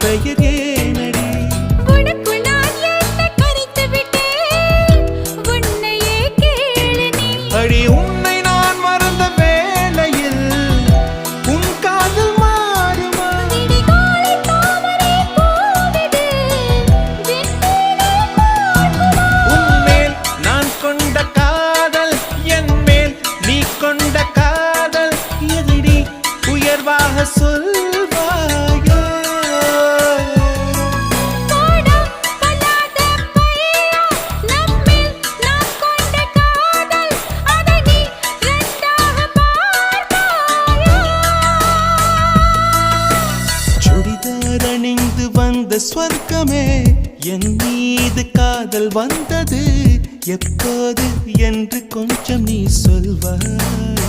பெயர் ஏனடி? உனக்குள் நான் என்னை கரைத்து விட்டேன், உன்னையே கேளு நீ. அடி உன்னை நான் மறந்த வேளையில் உன் காதல் மாறுமா? விடிகாலை தாமரை பூவிடு, விண்மீனே பார்க்குமா? உன்மேல் நான் கொண்ட காதல், என் மேல் நீ கொண்ட காதல், எதிரி உயர்வாக சொல்வாயோ? போடா பொல்லாத பையா, நம்மில் நாம் கொண்ட காதல், அதை நீ இரண்டாக பார்த்தாயா? சுடிதார் அணிந்து வந்த ஸ்வர்க்கமே, என் மீது காதல் வந்தது எப்போது என்று கொஞ்சம் நீ சொல்வாய்?